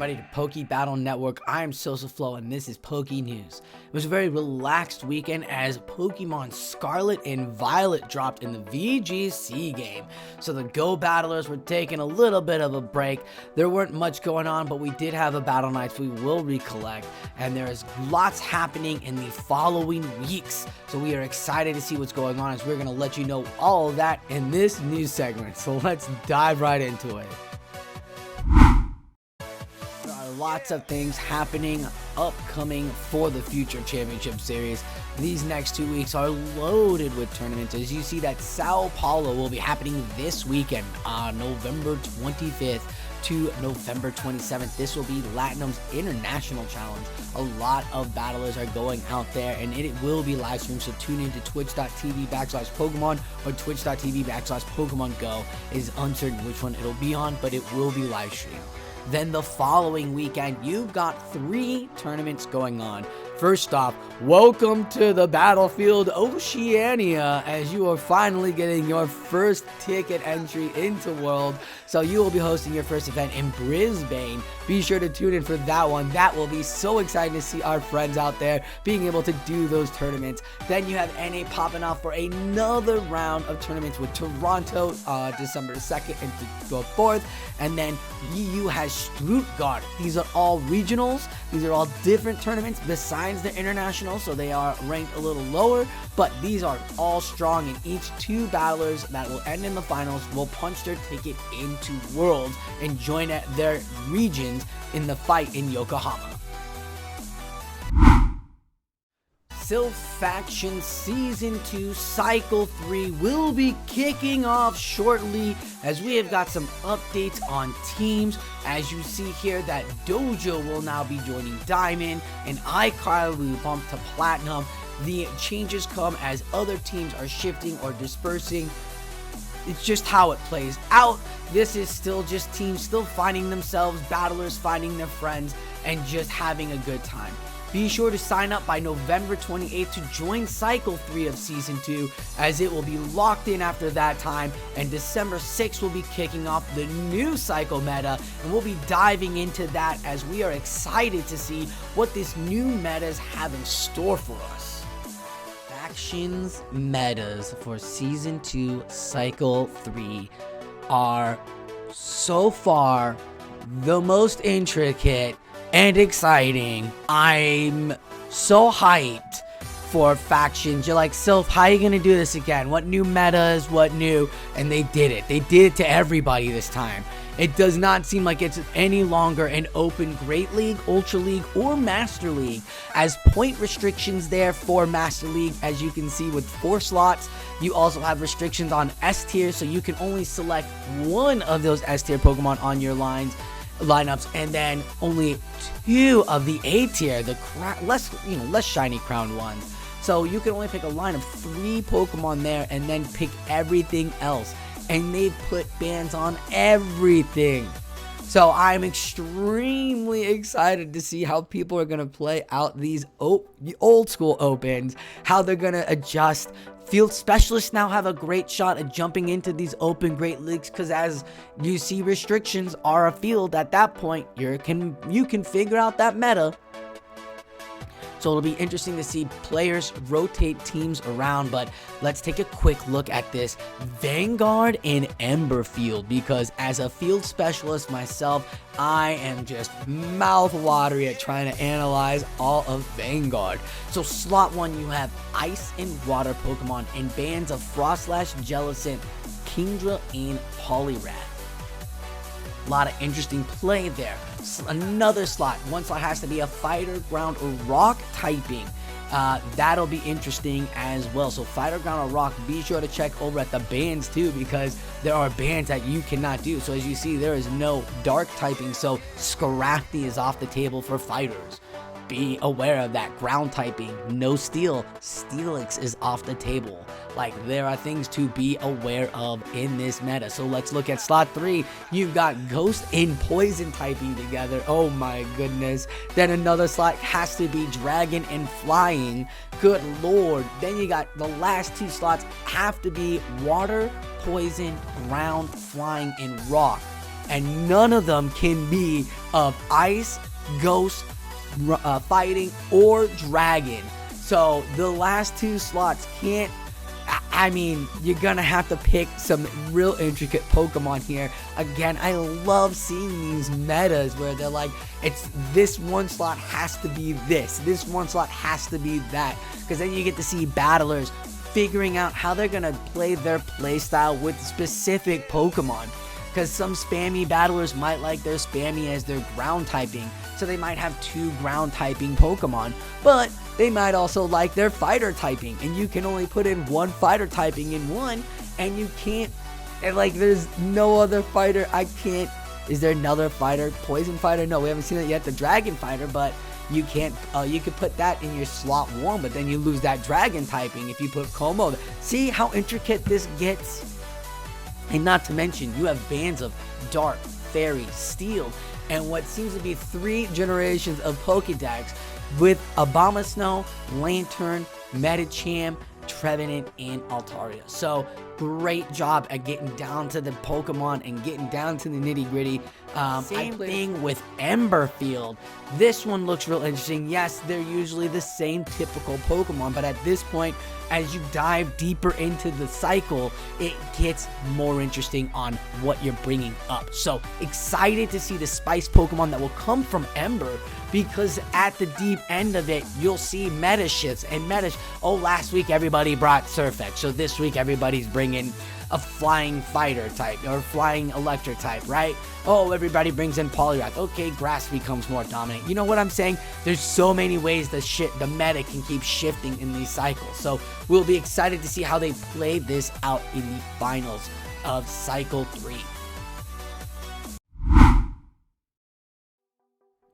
everybody to Poke Battle Network. I am Silph and this is PokeNews. It was a very relaxed weekend as Pokemon Scarlet and Violet dropped in the VGC game. So the Go Battlers were taking a little bit of a break. There weren't much going on, but we did have a Battle Nights we will recollect. And there is lots happening in the following weeks. So we are excited to see what's going on as we're going to let you know all of that in this news segment. So let's dive right into it. Lots of things happening upcoming for the Future Championship Series. These next 2 weeks are loaded with tournaments. As you see that Sao Paulo will be happening this weekend on November 25th to November 27th. This will be Latinum's International Challenge. A lot of battlers are going out there and it will be live streamed, so tune in to twitch.tv/Pokemon or twitch.tv/Pokemon Go. It is uncertain which one it'll be on, but it will be live streamed. Then the following weekend, you've got 3 tournaments going on. First off, welcome to the battlefield Oceania, as you are finally getting your first ticket entry into World. So you will be hosting your first event in Brisbane. Be sure to tune in for that one. That will be so exciting to see our friends out there being able to do those tournaments. Then you have NA popping off for another round of tournaments with Toronto, December 2nd and 4th. And then EU has Stuttgart. These are all regionals. These are all different tournaments besides the international, so they are ranked a little lower, but these are all strong, and each 2 battlers that will end in the finals will punch their ticket into Worlds and join at their regions in the fight in Yokohama. Silph Factions Season 2 Cycle 3 will be kicking off shortly, as we have got some updates on teams. As you see here, that Dojo will now be joining Diamond, and iCarly will bump to Platinum. The changes come as other teams are shifting or dispersing. It's just how it plays out. This is still just teams still finding themselves, battlers finding their friends, and just having a good time. Be sure to sign up by November 28th to join Cycle 3 of Season 2, as it will be locked in after that time, and December 6th will be kicking off the new Cycle meta, and we'll be diving into that as we are excited to see what this new metas have in store for us. Factions metas for Season 2 Cycle 3 are so far the most intricate and exciting. I'm so hyped for Factions. You're like, Silph, how are you gonna do this again? What new metas? What new? And they did it. They did it to everybody this time. It does not seem like it's any longer an open Great League, Ultra League, or Master League, as point restrictions there for Master League, as you can see with 4 slots. You also have restrictions on S tier, so you can only select one of those S tier Pokemon on your lineups, and then only 2 of the A tier, the less shiny crowned ones. So you can only pick a line of 3 Pokemon there, and then pick everything else. And they've put bans on everything. So I'm extremely excited to see how people are gonna play out these old school opens, how they're gonna adjust. Field specialists now have a great shot at jumping into these open Great Leagues, because as you see, restrictions are a field. At that point, you can figure out that meta. So it'll be interesting to see players rotate teams around, but let's take a quick look at this Vanguard and Ember field, because as a field specialist myself, I am just mouth-watery at trying to analyze all of Vanguard. So slot 1, you have Ice and Water Pokemon and bands of Frostlash, Jellicent, Kingdra, and Poliwrath. A lot of interesting play there. Another slot, 1 slot has to be a fighter, ground, or rock typing. That'll be interesting as well. So fighter, ground, or rock, be sure to check over at the bans too, because there are bans that you cannot do. So as you see, there is no dark typing, so Scrafty is off the table for fighters. Be aware of that. Ground typing, no steel. Steelix is off the table. Like, there are things to be aware of in this meta. So let's look at slot 3. You've got Ghost and Poison typing together. Oh my goodness. Then another slot has to be Dragon and Flying. Good lord. Then you got the last 2 slots have to be Water, Poison, Ground, Flying, and Rock. And none of them can be of Ice, Ghost, Fighting, or Dragon. So the last 2 slots can't, I mean, you're gonna have to pick some real intricate Pokemon here. Again, I love seeing these metas where they're like, it's this one slot has to be this one slot has to be that, because then you get to see battlers figuring out how they're gonna play their playstyle with specific Pokemon. Because some spammy battlers might like their spammy as their ground typing, so they might have 2 ground typing Pokemon, but they might also like their fighter typing, and you can only put in 1 fighter typing in one, and you can't, and like there's no other fighter. Is there another fighter? Poison fighter? No, we haven't seen it yet, the dragon fighter, but you can't, you could put that in your slot 1, but then you lose that dragon typing if you put Como. See how intricate this gets? And not to mention, you have bands of Dark, Fairy, Steel, and what seems to be 3 generations of Pokédex with Abomasnow, Lantern, Medicham, Trevenant, and Altaria. So great job at getting down to the Pokemon and getting down to the nitty gritty. Same thing with Emberfield. This one looks real interesting. Yes, they're usually the same typical Pokemon, but at this point, as you dive deeper into the cycle, it gets more interesting on what you're bringing up. So excited to see the Spice Pokemon that will come from Ember, because at the deep end of it, you'll see meta shifts and last week everybody brought Surfetch, so this week everybody's bringing a flying fighter type or flying electric type, right? Oh, everybody brings in Poliwrath. Okay, grass becomes more dominant. You know what I'm saying? There's so many ways the meta can keep shifting in these cycles. So we'll be excited to see how they play this out in the finals of Cycle 3.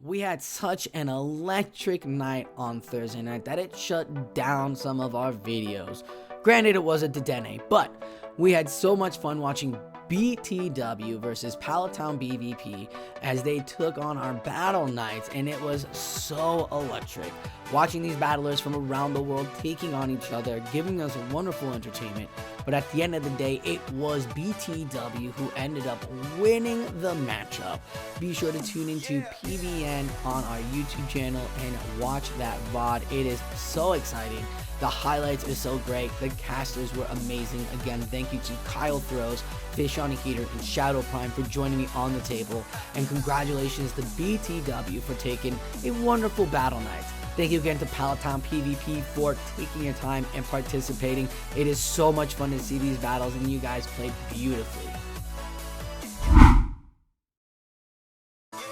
We had such an electric night on Thursday night that it shut down some of our videos. Granted, it was a Dedenne, but we had so much fun watching BTW versus PalletTown PVP as they took on our battle nights, and it was so electric. Watching these battlers from around the world taking on each other, giving us wonderful entertainment. But at the end of the day, it was BTW who ended up winning the matchup. Be sure to tune into PVN on our YouTube channel and watch that VOD. It is so exciting. The highlights are so great. The casters were amazing. Again, thank you to Kyle Throws, Fish on a Heater, and Shadow Prime for joining me on the table. And congratulations to BTW for taking a wonderful battle night. Thank you again to PalletTown PVP for taking your time and participating. It is so much fun to see these battles, and you guys played beautifully.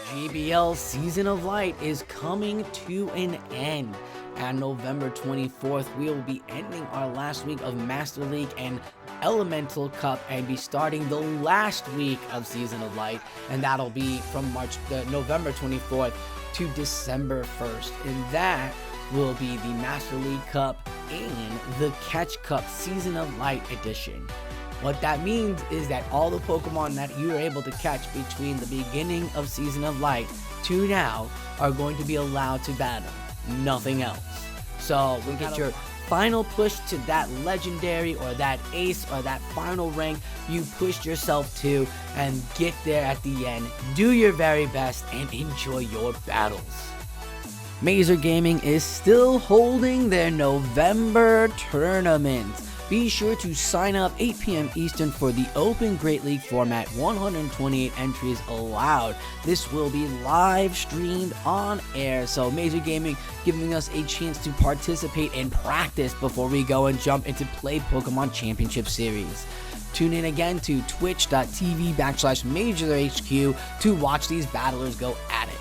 GBL Season of Light is coming to an end. On November 24th, we will be ending our last week of Master League and Elemental Cup and be starting the last week of Season of Light, and that'll be from November 24th to December 1st, and that will be the Master League Cup and the Catch Cup Season of Light edition. What that means is that all the Pokemon that you were able to catch between the beginning of Season of Light to now are going to be allowed to battle. Nothing else. So we get your final push to that legendary or that ace or that final rank you pushed yourself to, and get there at the end. Do your very best and enjoy your battles. Mazer Gaming is still holding their November tournament. Be sure to sign up 8 p.m. Eastern for the Open Great League format, 128 entries allowed. This will be live streamed on air, so Mazer Gaming giving us a chance to participate and practice before we go and jump into Play Pokemon Championship Series. Tune in again to twitch.tv/MazerHQ to watch these battlers go at it.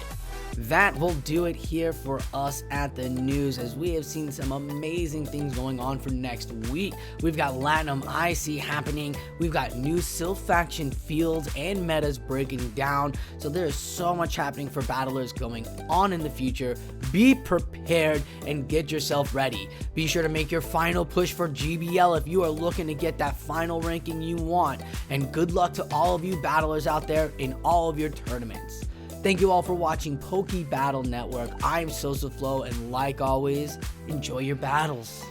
That will do it here for us at the news, as we have seen some amazing things going on for next week. We've got Latinum IC happening, we've got new Silph Faction fields and metas breaking down, so there is so much happening for battlers going on in the future. Be prepared and get yourself ready. Be sure to make your final push for GBL if you are looking to get that final ranking you want, and good luck to all of you battlers out there in all of your tournaments. Thank you all for watching Poke Battle Network. I'm Silph, and like always, enjoy your battles.